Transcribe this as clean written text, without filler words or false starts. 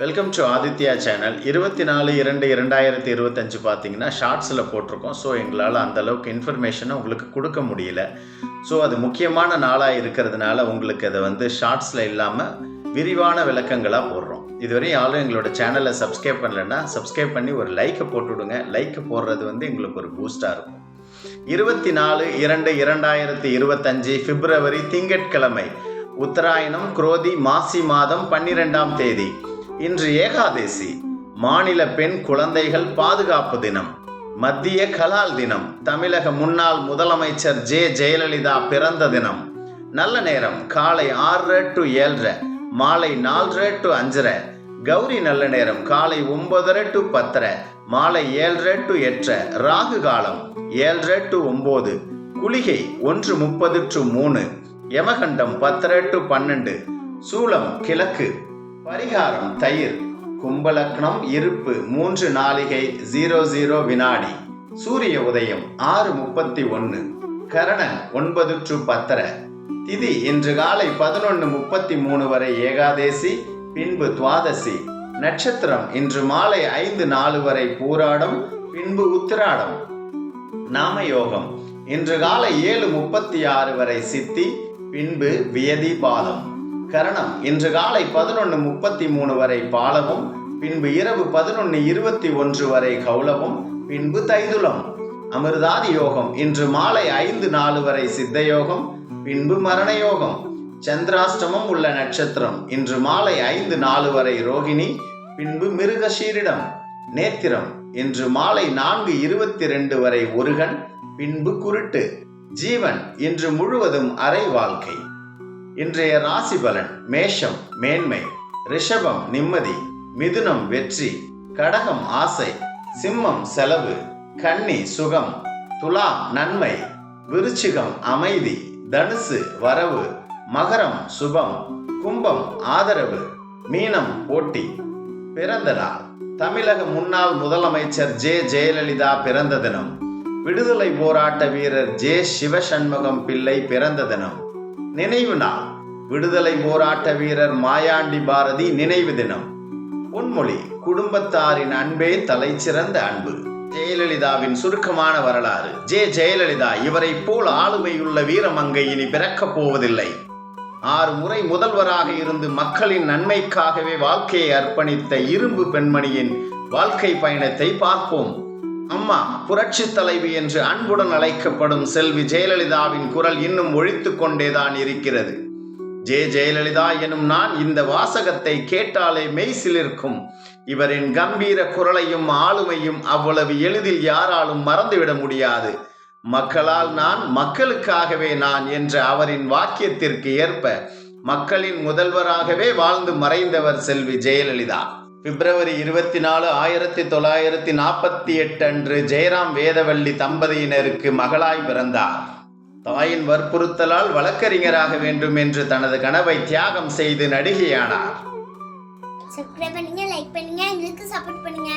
Welcome to Aditya channel. 24/2/2025 பார்த்தீங்கன்னா ஷார்ட்ஸில் போட்டிருக்கோம். ஸோ எங்களால் அந்தளவுக்கு இன்ஃபர்மேஷனை உங்களுக்கு கொடுக்க முடியல. ஸோ அது முக்கியமான நாளாக இருக்கிறதுனால உங்களுக்கு அதை ஷார்ட்ஸில் இல்லாமல் விரிவான விளக்கங்களாக போடுறோம். இதுவரை யாரும் எங்களோட சேனலை சப்ஸ்கிரைப் பண்ணலைன்னா சப்ஸ்கிரைப் பண்ணி ஒரு லைக்கை போட்டுவிடுங்க. லைக்கை போடுறது எங்களுக்கு ஒரு பூஸ்டாக இருக்கும். 24/2/2025 பிப்ரவரி திங்கட்கிழமை, உத்தராயணம் குரோதி மாசி மாதம் 12ஆம் தேதி. இன்று ஏகாதேசி, மாநில பெண் குழந்தைகள் பாதுகாப்பு தினம், மத்திய கலால் தினம், தமிழக முன்னாள் முதலமைச்சர் ஜே ஜெயலலிதா பிறந்த தினம். நல்ல நேரம் காலை 6:30 to 7:30, மாலை 4:30 to 5:30. கௌரி நல்ல நேரம் காலை 9:30 to 10:30, மாலை 7:30 to 8:30. ராகு காலம் 7:30 to 9. குளிகை 1:30 to 3. யமகண்டம் 10:30 to 12. சூலம் கிழக்கு. பரிகாரம் தயிர். கும்பலக்னம் இருப்பு 3 நாழிகை 00 வினாடி. சூரிய உதயம் 6:31. கரணன் 9 to 10:30. திதி இன்று காலை 11:33 வரை ஏகாதேசி, பின்பு துவாதசி. நட்சத்திரம் இன்று மாலை 5:04 வரை பூராடம், பின்பு உத்திராடம். நாமயோகம் இன்று காலை 7:36 வரை சித்தி, பின்பு வியதிபாதம். கரணம் இன்று காலை 11:33 வரை பாலவும், பின்பு இரவு 11:21 வரை கௌலவும், பின்பு தைதுலம். அமிர்தாதி யோகம் இன்று மாலை 5:04 வரை சித்தயோகம், பின்பு மரணயோகம். சந்திராஷ்டமம் உள்ள நட்சத்திரம் இன்று மாலை 5:04 வரை ரோகிணி, பின்பு மிருகஷீரிடம். நேத்திரம் இன்று மாலை 4:22 வரை ஒருகன், பின்பு குருட்டு. ஜீவன் இன்று முழுவதும் அரை வாழ்க்கை. இன்றைய ராசி பலன்: மேஷம் மேன்மை, ரிஷபம் நிம்மதி, மிதுனம் வெற்றி, கடகம் ஆசை, சிம்மம் செலவு, கன்னி சுகம், துலாம் நன்மை, விருச்சிகம் அமைதி, தனுசு வரவு, மகரம் சுபம், கும்பம் ஆதரவு, மீனம் போட்டி. பிறந்த நாள்: தமிழக முன்னாள் முதலமைச்சர் ஜே ஜெயலலிதா பிறந்த தினம். விடுதலை போராட்ட வீரர் ஜே சிவசண்முகம் பிள்ளை பிறந்த தினம். நினைவு நாள்: விடுதலை போராட்ட வீரர் மாயாண்டி பாரதி நினைவு தினம். பொன்மொழி: குடும்பத்தாரின் அன்பே தலைச்சிறந்த அன்பு. ஜெயலலிதாவின் சுருக்கமான வரலாறு: ஜே ஜெயலலிதா இவரை போல் ஆளுமையுள்ள வீரமங்கை இனி பிறக்கப் போவதில்லை. 6 முறை முதல்வராக இருந்து மக்களின் நன்மைக்காகவே வாழ்க்கையை அர்ப்பணித்த இரும்பு பெண்மணியின் வாழ்க்கை பயணத்தை பார்ப்போம். அம்மா புரட்சி தலைவி என்று அன்புடன் அழைக்கப்படும் செல்வி ஜெயலலிதாவின் குரல் இன்னும் ஒழித்து கொண்டேதான் இருக்கிறது. ஜே ஜெயலலிதா எனும் நான் இந்த வாசகத்தை கேட்டாலே மெய்சிலிருக்கும். இவரின் கம்பீர குரலையும் ஆளுமையும் அவ்வளவு எளிதில் யாராலும் மறந்துவிட முடியாது. மக்களால் நான், மக்களுக்காகவே நான் என்ற அவரின் வாக்கியத்திற்கு ஏற்ப மக்களின் முதல்வராகவே வாழ்ந்து மறைந்தவர் செல்வி ஜெயலலிதா. பிப்ரவரி 24, 1948 அன்று ஜெயராம் வேதவள்ளி தம்பதியினருக்கு மகளாய் பிறந்தார். தாயின் வற்புறுத்தலால் வழக்கறிஞராக வேண்டும் என்று தனது கனவை தியாகம் செய்து நடிகையானார். சப்ஸ்கிரைப் பண்ணுங்க, லைக் பண்ணுங்க, எங்களுக்கு சப்போர்ட் பண்ணுங்க.